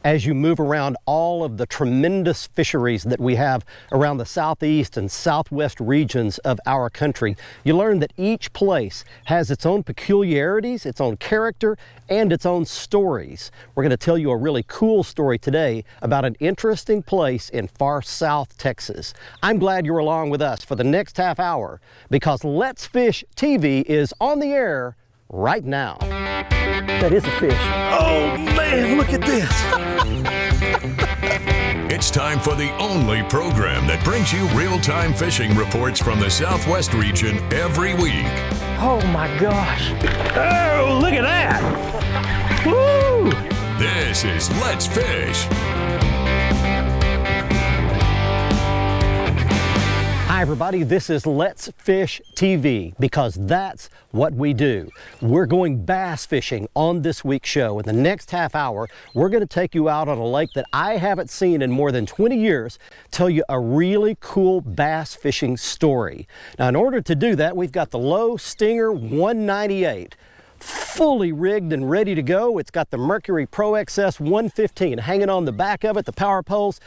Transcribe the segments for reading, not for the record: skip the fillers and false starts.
as you move around all of the tremendous fisheries that we have around the southeast and southwest regions of our country. You learn that each place has its own peculiarities, its own character, and its own stories. We're going to tell you a really cool story today about an interesting place in far south Texas. I'm glad you're along with us for the next half hour because Let's Fish TV is on the air right now. That is a fish. Oh man, look at this. It's time for the only program that brings you real-time fishing reports from the Southwest region every week. Oh my gosh. Oh, look at that. Woo! This is Let's Fish. Hi everybody, this is Let's Fish TV because that's what we do. We're going bass fishing on this week's show. In the next half hour, we're going to take you out on a lake that I haven't seen in more than 20 years, tell you a really cool bass fishing story. Now in order to do that, we've got the Lowe Stinger 198. Fully rigged and ready to go. It's got the Mercury Pro XS 115 hanging on the back of it, the power poles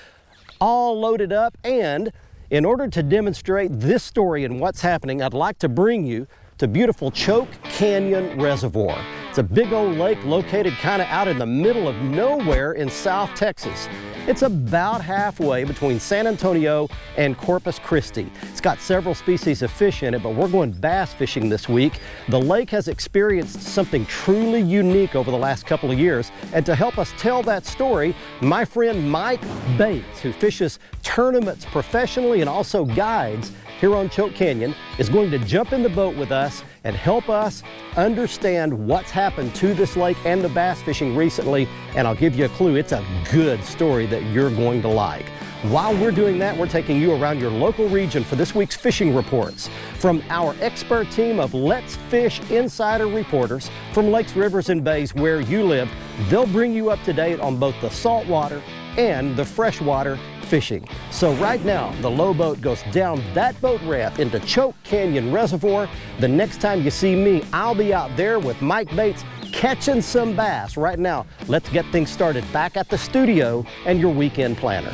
all loaded up. And in order to demonstrate this story and what's happening, I'd like to bring you to beautiful Choke Canyon Reservoir. It's a big old lake located kind of out in the middle of nowhere in South Texas. It's about halfway between San Antonio and Corpus Christi. It's got several species of fish in it, but we're going bass fishing this week. The lake has experienced something truly unique over the last couple of years, and to help us tell that story, my friend Mike Bates, who fishes tournaments professionally and also guides here on Choke Canyon, is going to jump in the boat with us and help us understand what's happened to this lake and the bass fishing recently. And I'll give you a clue, it's a good story that you're going to like. While we're doing that, we're taking you around your local region for this week's fishing reports from our expert team of Let's Fish insider reporters from lakes, rivers, and bays where you live. They'll bring you up to date on both the saltwater and the freshwater fishing. So right now, the Lowe boat goes down that boat ramp into Choke Canyon Reservoir. The next time you see me, I'll be out there with Mike Bates catching some bass. Right now, let's get things started back at the studio and your weekend planner.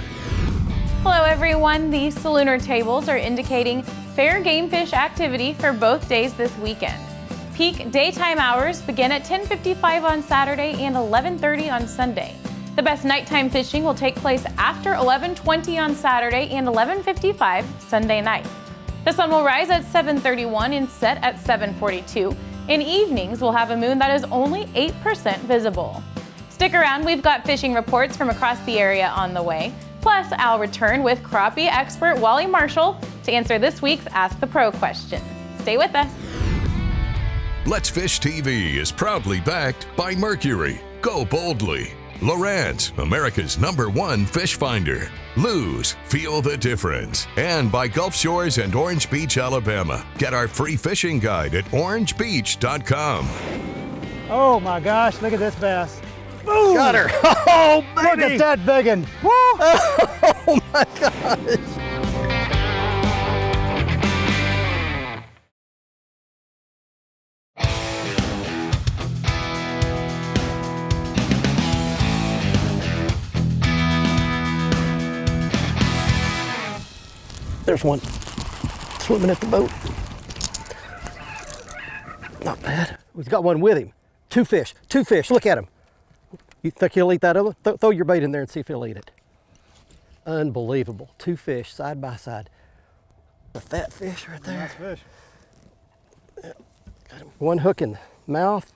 Hello everyone, the Salooner tables are indicating fair game fish activity for both days this weekend. Peak daytime hours begin at 10:55 on Saturday and 11:30 on Sunday. The best nighttime fishing will take place after 11:20 on Saturday and 11:55 Sunday night. The sun will rise at 7:31 and set at 7:42. In evenings, we'll have a moon that is only 8% visible. Stick around, we've got fishing reports from across the area on the way. Plus, I'll return with crappie expert Wally Marshall to answer this week's Ask the Pro question. Stay with us. Let's Fish TV is proudly backed by Mercury. Go boldly. Lowrance, America's #1 fish finder. Lose, feel the difference. And by Gulf Shores and Orange Beach, Alabama. Get our free fishing guide at orangebeach.com. Oh my gosh, look at this bass. Boom! Got her. Oh, baby. Look at that biggin'. Woo! Oh my gosh. There's one swimming at the boat. Not bad. We've got one with him. Two fish. Look at him. You think he'll eat that other? Throw your bait in there and see if he'll eat it. Unbelievable. Two fish side by side. A fat fish right there. Nice fish. Got him. One hook in the mouth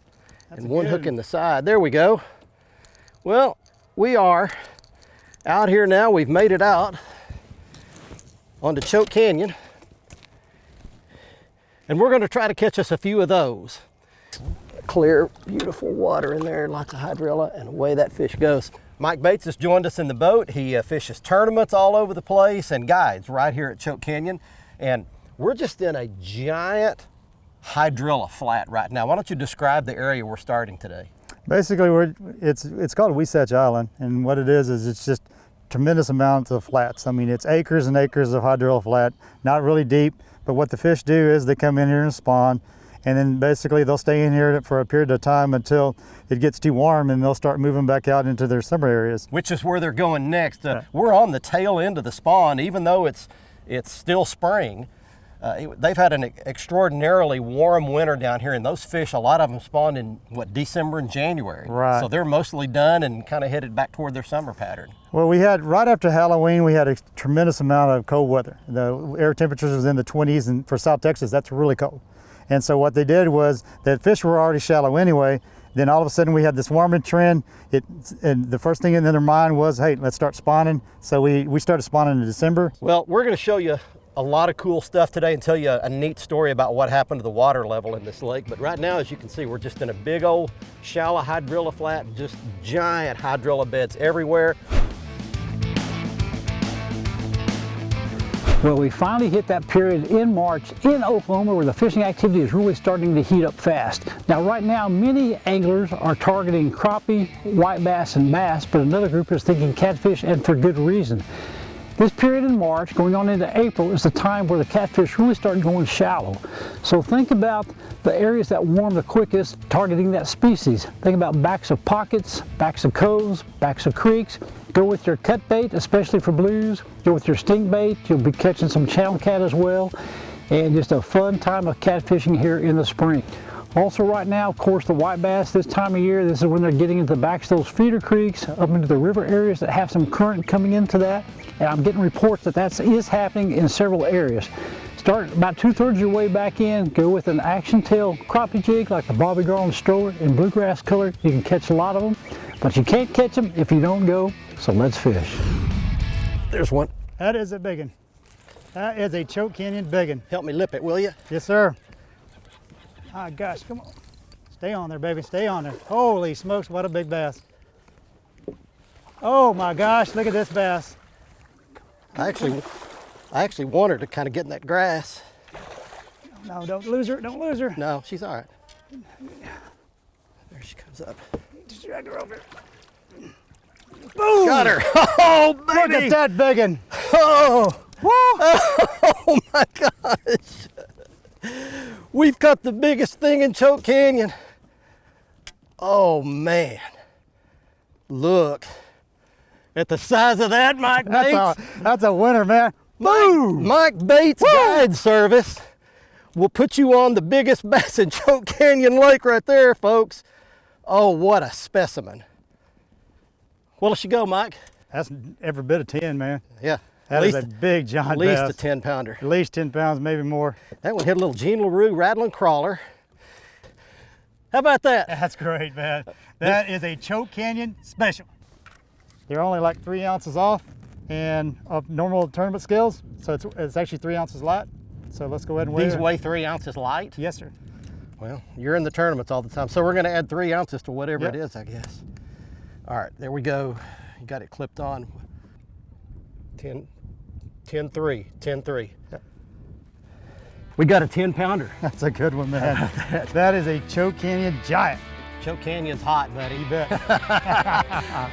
and one hook in the side. There we go. Well, we are out here now. We've made it out onto Choke Canyon. And we're going to try to catch us a few of those. Clear, beautiful water in there, lots of hydrilla, and away that fish goes. Mike Bates has joined us in the boat. He fishes tournaments all over the place and guides right here at Choke Canyon. And we're just in a giant hydrilla flat right now. Why don't you describe the area we're starting today? Basically, it's called Wasatch Island, and what it is it's just tremendous amounts of flats. I mean, it's acres and acres of hydrilla flat, not really deep, but what the fish do is they come in here and spawn, and then basically they'll stay in here for a period of time until it gets too warm, and they'll start moving back out into their summer areas. Which is where they're going next. We're on the tail end of the spawn, even though it's still spring. They've had an extraordinarily warm winter down here, and those fish, a lot of them spawned in December and January. Right. So they're mostly done and kind of headed back toward their summer pattern. Well, we had, right after Halloween, we had a tremendous amount of cold weather. The air temperatures was in the 20s, and for South Texas, that's really cold. And so what they did was, that fish were already shallow anyway, then all of a sudden we had this warming trend, and the first thing in their mind was, hey, let's start spawning. So we started spawning in December. Well, we're gonna show you a lot of cool stuff today and tell you a neat story about what happened to the water level in this lake. But right now, as you can see, we're just in a big old shallow hydrilla flat, just giant hydrilla beds everywhere. Well, we finally hit that period in March in Oklahoma where the fishing activity is really starting to heat up fast. Now, right now, many anglers are targeting crappie, white bass, and bass, but another group is thinking catfish, and for good reason. This period in March, going on into April, is the time where the catfish really start going shallow. So think about the areas that warm the quickest, targeting that species. Think about backs of pockets, backs of coves, backs of creeks. Go with your cut bait, especially for blues. Go with your stink bait. You'll be catching some channel cat as well. And just a fun time of catfishing here in the spring. Also right now, of course, the white bass this time of year, this is when they're getting into the backs of those feeder creeks, up into the river areas that have some current coming into that. And I'm getting reports that is happening in several areas. Start about 2/3 your way back in, go with an action tail crappie jig like the Bobby Garland stroller in bluegrass color. You can catch a lot of them, but you can't catch them if you don't go, so let's fish. There's one. That is a big one. That is a Choke Canyon big one. Help me lip it, will you? Yes, sir. Ah, gosh, come on. Stay on there, baby, stay on there. Holy smokes, what a big bass. Oh my gosh, look at this bass. I actually want her to kind of get in that grass. No, don't lose her, don't lose her. No, she's all right. There she comes up. Just drag her over. Boom! Got her. Oh, baby! Look at that big one. Oh! Oh my gosh! We've got the biggest thing in Choke Canyon. Oh man! Look at the size of that, Mike Bates. That's a winner, man. Boom! Mike Bates Guide Service will put you on the biggest bass in Choke Canyon Lake right there, folks. Oh, what a specimen. What'll she go, Mike? That's every bit of 10, man. Yeah. That is a big giant bass. At least a 10-pounder. At least 10 pounds, maybe more. That one hit a little Gene LaRue rattling crawler. How about that? That's great, man. That is a Choke Canyon special. They're only like 3 ounces off and of normal tournament scales, so it's actually 3 ounces light. So let's go ahead and weigh These her. weigh 3 ounces light? Yes, sir. Well, you're in the tournaments all the time, so we're going to add 3 ounces to whatever Yep. it is, I guess. All right, there we go. You got it clipped on. 10-3, 10-3. Yep. We got a 10-pounder. That's a good one, man. That is a Choke Canyon giant. Choke Canyon's hot, buddy. You bet.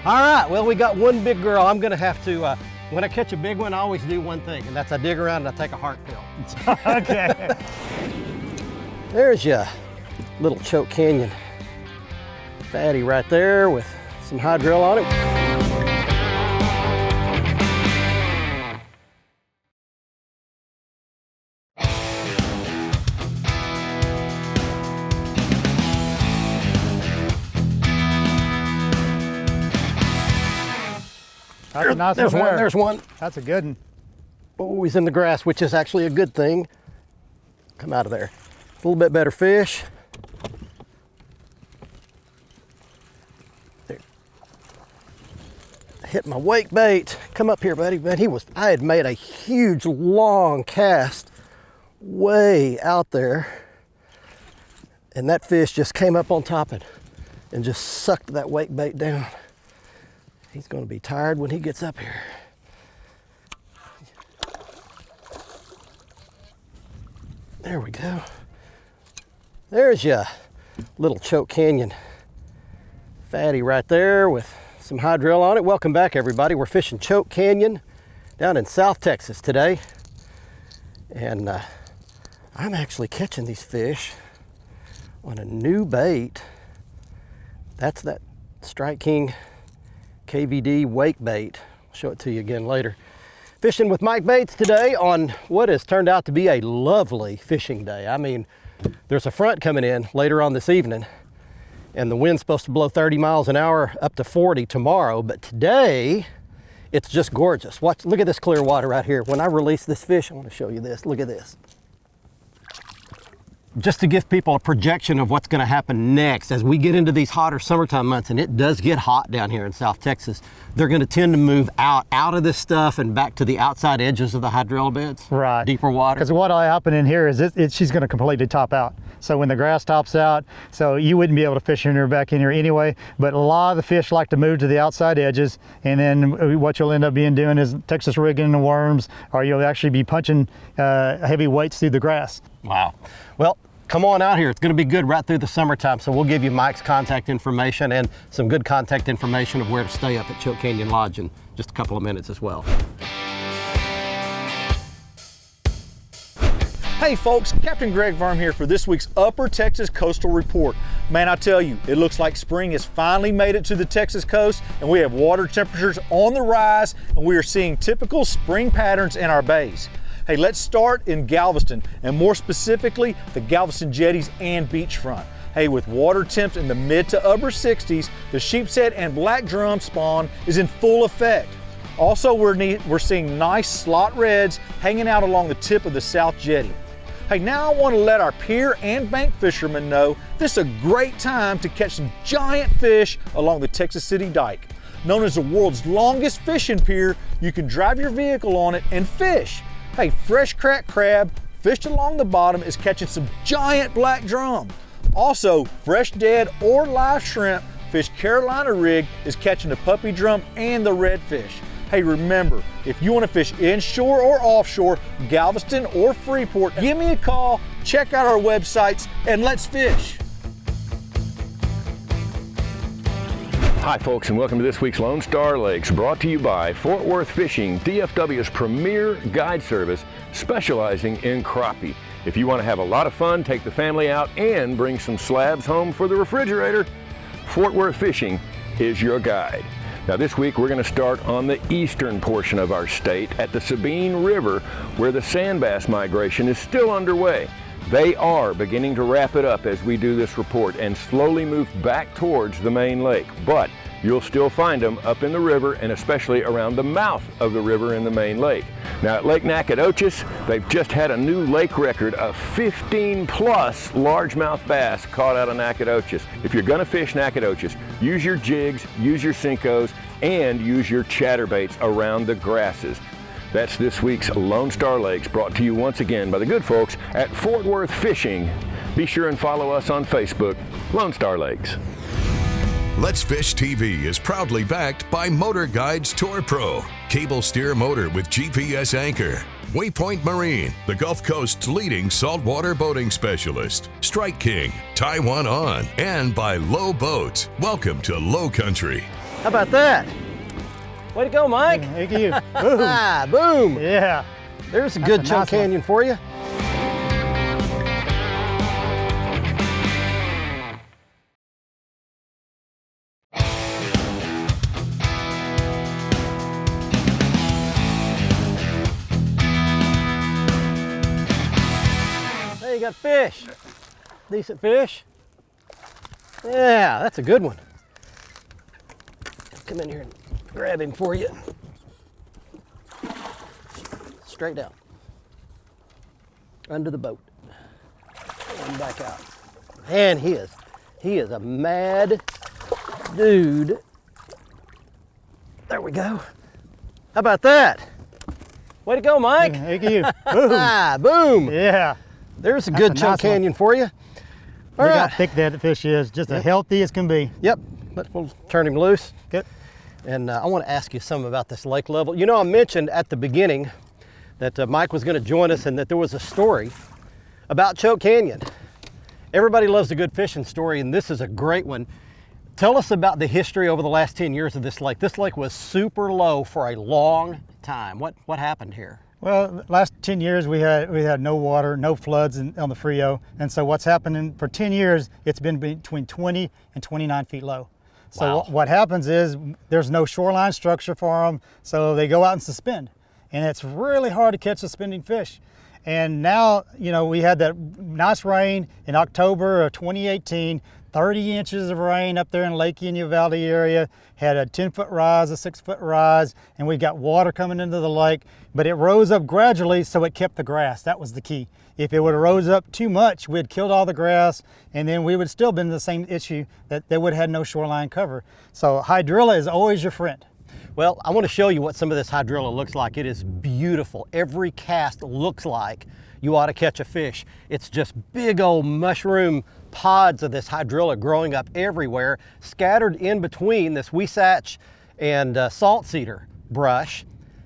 All right, well, we got one big girl. I'm gonna have to, when I catch a big one, I always do one thing, and that's I dig around and I take a heart pill. Okay. There's your little Choke Canyon fatty right there with some hydrilla on it. That's a nice There's one one, there. there's one. That's a good one. Oh, he's in the grass, which is actually a good thing. Come out of there. A little bit better fish. There. Hit my wake bait. Come up here, buddy. Man, I had made a huge, long cast way out there. And that fish just came up on top and just sucked that wake bait down. He's gonna be tired when he gets up here. There we go. There's your little Choke Canyon fatty right there with some hydrilla on it. Welcome back, everybody. We're fishing Choke Canyon down in South Texas today. And I'm actually catching these fish on a new bait. That's that Strike King KVD wake bait. I'll show it to you again later. Fishing with Mike Bates today on what has turned out to be a lovely fishing day. I mean, there's a front coming in later on this evening, and the wind's supposed to blow 30 miles an hour up to 40 tomorrow, but today it's just gorgeous. Watch, look at this clear water right here. When I release this fish, I want to show you this. Look at this. Just to give people a projection of what's going to happen next as we get into these hotter summertime months, and it does get hot down here in South Texas, they're going to tend to move out of this stuff and back to the outside edges of the hydrilla beds. Right. Deeper water. Because what'll happen in here is she's going to completely top out. So when the grass tops out, so you wouldn't be able to fish in her back in here anyway, but a lot of the fish like to move to the outside edges, and then what you'll end up doing is Texas rigging the worms, or you'll actually be punching heavy weights through the grass. Wow. Well, come on out here. It's going to be good right through the summertime, so we'll give you Mike's contact information and some good contact information of where to stay up at Choke Canyon Lodge in just a couple of minutes as well. Hey folks, Captain Greg Verm here for this week's Upper Texas Coastal Report. Man, I tell you, it looks like spring has finally made it to the Texas coast, and we have water temperatures on the rise, and we are seeing typical spring patterns in our bays. Hey, let's start in Galveston, and more specifically, the Galveston jetties and beachfront. Hey, with water temps in the mid to upper 60s, the sheepshead and black drum spawn is in full effect. Also, we're seeing nice slot reds hanging out along the tip of the South Jetty. Hey, now I want to let our pier and bank fishermen know this is a great time to catch some giant fish along the Texas City Dike. Known as the world's longest fishing pier, you can drive your vehicle on it and fish. Hey, fresh cracked crab fished along the bottom is catching some giant black drum. Also, fresh dead or live shrimp fished Carolina rig is catching the puppy drum and the redfish. Hey, remember, if you want to fish inshore or offshore, Galveston or Freeport, give me a call, check out our websites, and let's fish. Hi folks, and welcome to this week's Lone Star Lakes, brought to you by Fort Worth Fishing, DFW's premier guide service specializing in crappie. If you want to have a lot of fun, take the family out, and bring some slabs home for the refrigerator, Fort Worth Fishing is your guide. Now this week we're going to start on the eastern portion of our state at the Sabine River, where the sand bass migration is still underway. They are beginning to wrap it up as we do this report and slowly move back towards the main lake, but you'll still find them up in the river and especially around the mouth of the river in the main lake. Now at Lake Nacogdoches, they've just had a new lake record of 15 plus largemouth bass caught out of Nacogdoches. If you're gonna fish Nacogdoches, use your jigs, use your Senkos, and use your chatterbaits around the grasses. That's this week's Lone Star Lakes, brought to you once again by the good folks at Fort Worth Fishing. Be sure and follow us on Facebook, Lone Star Lakes. Let's Fish TV is proudly backed by Motor Guides Tour Pro, cable steer motor with GPS anchor, Waypoint Marine, the Gulf Coast's leading saltwater boating specialist, Strike King, Taiwan On, and by Low Boats. Welcome to Low Country. How about that? Way to go, Mike. Thank you. Boom. Boom. Yeah. There's a good Choke Canyon for you. Hey, you got fish. Decent fish. Yeah, that's a good one. Come in here and grab him for you. Straight down. Under the boat. And back out. And he is a mad dude. There we go. How about that? Way to go, Mike. Thank you. Boom. Boom. Yeah. There's a good Choke Canyon for you. All Look right. how thick that fish is, just as healthy as can be. Yep. We'll turn him loose. Good. And I want to ask you something about this lake level. You know, I mentioned at the beginning that Mike was going to join us and that there was a story about Choke Canyon. Everybody loves a good fishing story, and this is a great one. Tell us about the history over the last 10 years of this lake. This lake was super low for a long time. What happened here? Well, last 10 years we had no water, no floods on the Frio, and so what's happening for 10 years, it's been between 20 and 29 feet low. So Wow. what happens is there's no shoreline structure for them, so they go out and suspend, and it's really hard to catch suspending fish. And now, you know, we had that nice rain in October of 2018, 30 inches of rain up there in Lake Uvalde area, had a 10-foot rise, a 6-foot rise, and we got water coming into the lake, but it rose up gradually, so it kept the grass. That was the key. If it would have rose up too much, we'd killed all the grass, and then we would still been in the same issue that they would have had no shoreline cover. So hydrilla is always your friend. Well, I want to show you what some of this hydrilla looks like. It is beautiful. Every cast looks like you ought to catch a fish. It's just big old mushroom pods of this hydrilla growing up everywhere, scattered in between this Wasatch and salt cedar brush.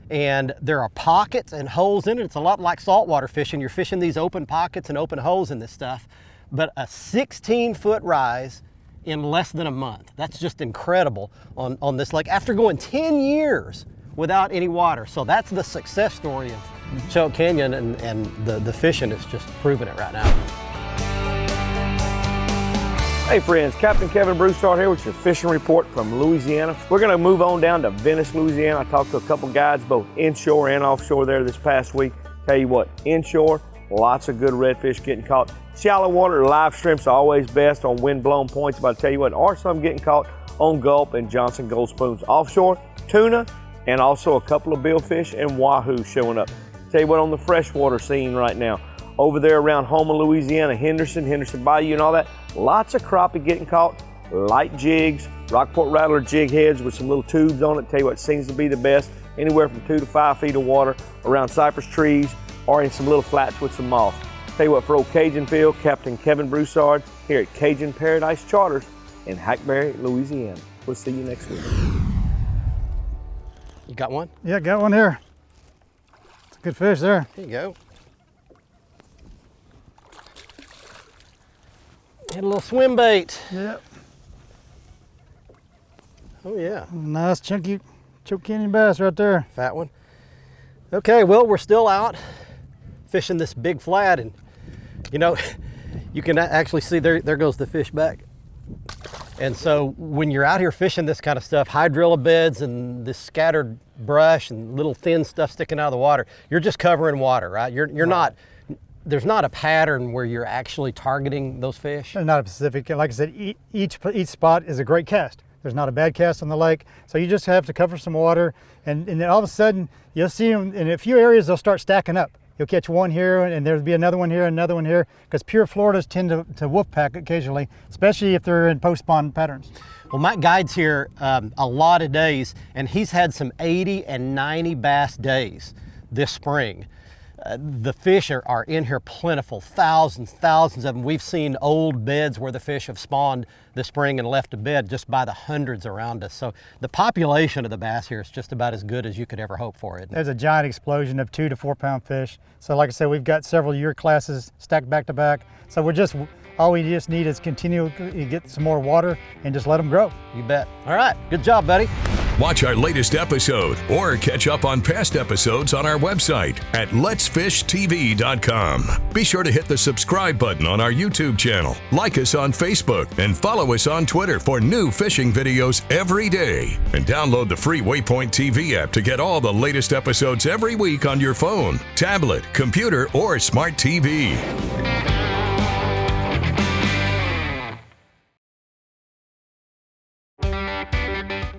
And there are pockets and holes in it. It's a lot like saltwater fishing. You're fishing these open pockets and open holes in this stuff. But a 16-foot rise in less than a month. That's just incredible on this lake after going 10 years without any water. So that's the success story of Choke Canyon, and the fishing is just proving it right now. Hey friends, Captain Kevin Broussard here with your fishing report from Louisiana. We're going to move on down to Venice, Louisiana. I talked to a couple guides both inshore and offshore there this past week. Tell you what, inshore, lots of good redfish getting caught. Shallow water, live shrimps are always best on wind-blown points, but I tell you what, are some getting caught on gulp and Johnson Gold Spoons. Offshore, tuna, and also a couple of billfish and wahoo showing up. Tell you what, on the freshwater scene right now, over there around Houma, Louisiana, Henderson Bayou and all that, lots of crappie getting caught, light jigs, Rockport Rattler jig heads with some little tubes on it. Tell you what seems to be the best, anywhere from 2 to 5 feet of water around cypress trees or in some little flats with some moss. Tell you what, for old Cajun Phil, Captain Kevin Broussard here at Cajun Paradise Charters in Hackberry, Louisiana. We'll see you next week. You got one? Yeah, got one here. It's a good fish there. There you go. And a little swim bait. Yep. Oh yeah. Nice chunky Choke Canyon bass right there. Fat one. Okay, well, we're still out fishing this big flat, and you know, you can actually see there goes the fish back. And so when you're out here fishing this kind of stuff, hydrilla beds and this scattered brush and little thin stuff sticking out of the water, you're just covering water, right? You're not, there's not a pattern where you're actually targeting those fish. Not a specific, like I said, each spot is a great cast. There's not a bad cast on the lake. So you just have to cover some water, and then all of a sudden you'll see them in a few areas, they'll start stacking up. You'll catch one here and there'll be another one here, another one here, because pure Floridas tend to wolf pack occasionally, especially if they're in post-spawn patterns. Well, Mike guides here a lot of days, and he's had some 80 and 90 bass days this spring. The fish are in here plentiful, thousands of them. We've seen old beds where the fish have spawned this spring and left a bed just by the hundreds around us. So the population of the bass here is just about as good as you could ever hope for it. There's a giant explosion of 2 to 4 pound fish. So like I said, we've got several year classes stacked back to back. So all we just need is continue to get some more water and just let them grow. You bet. All right, good job, buddy. Watch our latest episode or catch up on past episodes on our website at letsfishtv.com. Be sure to hit the subscribe button on our YouTube channel, like us on Facebook, and follow us on Twitter for new fishing videos every day. And download the free Waypoint TV app to get all the latest episodes every week on your phone, tablet, computer, or smart TV.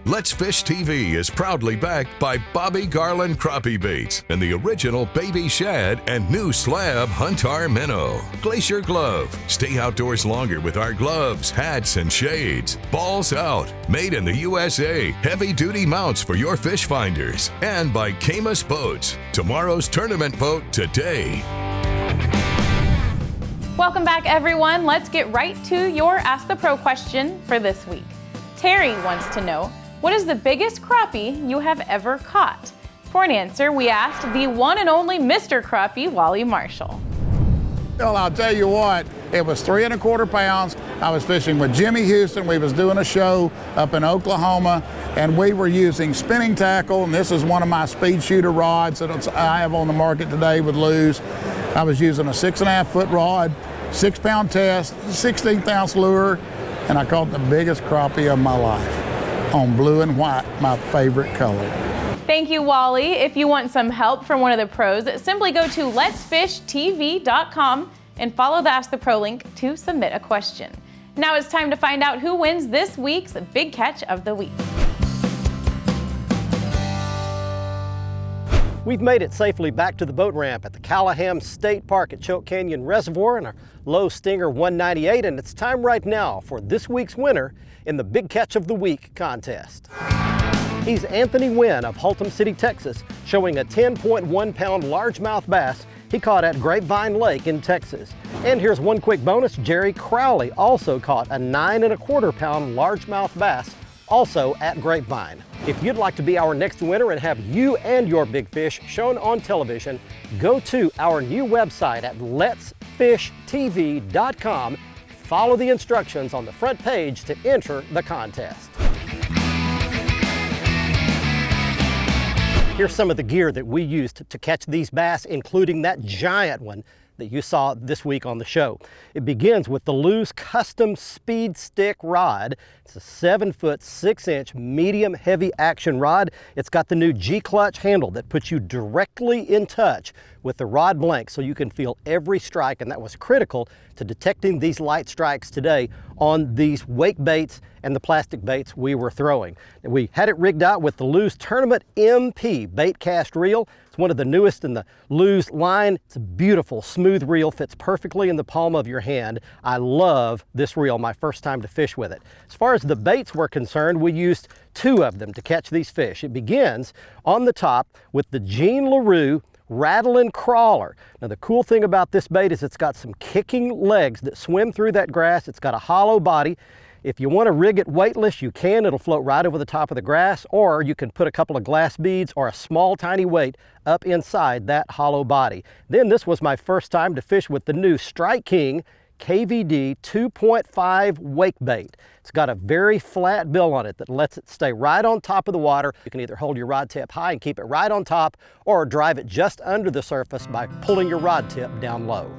Let's Fish TV is proudly backed by Bobby Garland Crappie Baits and the original Baby Shad and new slab Huntar Minnow. Glacier Glove. Stay outdoors longer with our gloves, hats, and shades. Balls Out. Made in the USA. Heavy-duty mounts for your fish finders. And by Camus Boats. Tomorrow's tournament boat today. Welcome back, everyone. Let's get right to your Ask the Pro question for this week. Terry wants to know, what is the biggest crappie you have ever caught? For an answer, we asked the one and only Mr. Crappie, Wally Marshall. Well, I'll tell you what, it was 3 1/4 pounds. I was fishing with Jimmy Houston. We was doing a show up in Oklahoma, and we were using spinning tackle, and this is one of my speed shooter rods that I have on the market today with Lou's. I was using a 6.5 foot rod, 6 pound test, 16th ounce lure, and I caught the biggest crappie of my life on blue and white, my favorite color. Thank you, Wally. If you want some help from one of the pros, simply go to letsfishtv.com and follow the Ask the Pro link to submit a question. Now it's time to find out who wins this week's Big Catch of the Week. We've made it safely back to the boat ramp at the Callahan State Park at Choke Canyon Reservoir in our Low Stinger 198, and it's time right now for this week's winner in the Big Catch of the Week contest. He's Anthony Wynn of Haltom City, Texas, showing a 10.1 pound largemouth bass he caught at Grapevine Lake in Texas. And here's one quick bonus, Jerry Crowley also caught a 9.25 pound largemouth bass also at Grapevine. If you'd like to be our next winner and have you and your big fish shown on television, go to our new website at letsfishtv.com. Follow the instructions on the front page to enter the contest. Here's some of the gear that we used to catch these bass, including that giant one that you saw this week on the show. It begins with the Lou's custom speed stick rod. It's a 7-foot 6-inch medium heavy action rod. It's got the new G-clutch handle that puts you directly in touch with the rod blank so you can feel every strike, and that was critical to detecting these light strikes today on these wake baits and the plastic baits we were throwing. And we had it rigged out with the Lou's Tournament MP bait cast reel. It's one of the newest in the Lou's line. It's a beautiful, smooth reel, fits perfectly in the palm of your hand. I love this reel, my first time to fish with it. As far as the baits were concerned, we used 2 of them to catch these fish. It begins on the top with the Jean LaRue Rattlin' Crawler. Now the cool thing about this bait is it's got some kicking legs that swim through that grass. It's got a hollow body. If you want to rig it weightless, you can. It'll float right over the top of the grass, or you can put a couple of glass beads or a small tiny weight up inside that hollow body. Then this was my first time to fish with the new Strike King KVD 2.5 wake bait. It's got a very flat bill on it that lets it stay right on top of the water. You can either hold your rod tip high and keep it right on top, or drive it just under the surface by pulling your rod tip down low.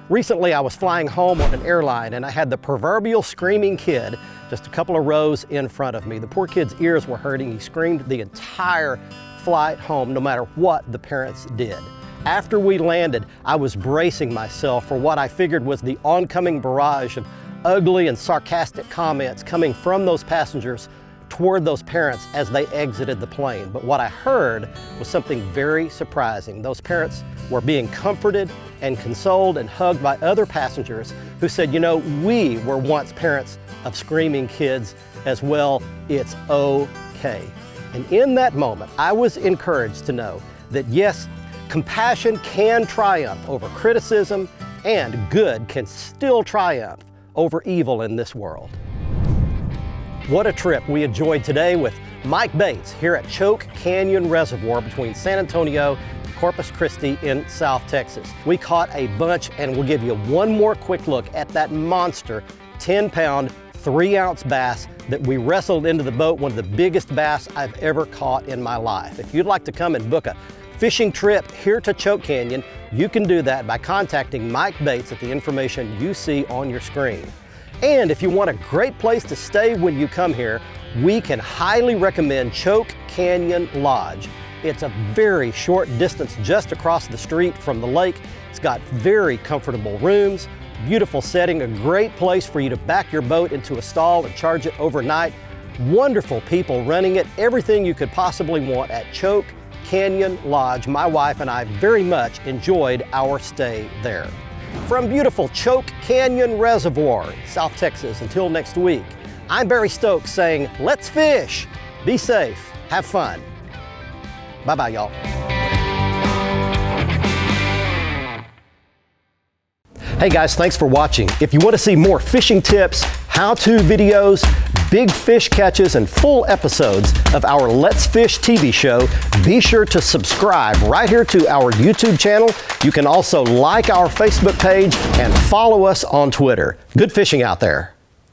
Recently, I was flying home on an airline and I had the proverbial screaming kid just a couple of rows in front of me. The poor kid's ears were hurting. He screamed the entire flight home, no matter what the parents did. After we landed, I was bracing myself for what I figured was the oncoming barrage of ugly and sarcastic comments coming from those passengers toward those parents as they exited the plane. But what I heard was something very surprising. Those parents were being comforted and consoled and hugged by other passengers who said, you know, we were once parents of screaming kids as well. It's okay. And in that moment, I was encouraged to know that yes, compassion can triumph over criticism, and good can still triumph over evil in this world. What a trip we enjoyed today with Mike Bates here at Choke Canyon Reservoir between San Antonio and Corpus Christi in South Texas. We caught a bunch, and we'll give you one more quick look at that monster 10-pound, 3-ounce bass that we wrestled into the boat, one of the biggest bass I've ever caught in my life. If you'd like to come and book a fishing trip here to Choke Canyon, you can do that by contacting Mike Bates at the information you see on your screen. And if you want a great place to stay when you come here, we can highly recommend Choke Canyon Lodge. It's a very short distance just across the street from the lake. It's got very comfortable rooms, beautiful setting, a great place for you to back your boat into a stall and charge it overnight. Wonderful people running it, everything you could possibly want at Choke Canyon Lodge. My wife and I very much enjoyed our stay there. From beautiful Choke Canyon Reservoir, South Texas, until next week, I'm Barry Stokes saying, let's fish, be safe, have fun. Bye-bye, y'all. Hey guys, thanks for watching. If you want to see more fishing tips, how-to videos, big fish catches, and full episodes of our Let's Fish TV show, be sure to subscribe right here to our YouTube channel. You can also like our Facebook page and follow us on Twitter. Good fishing out there.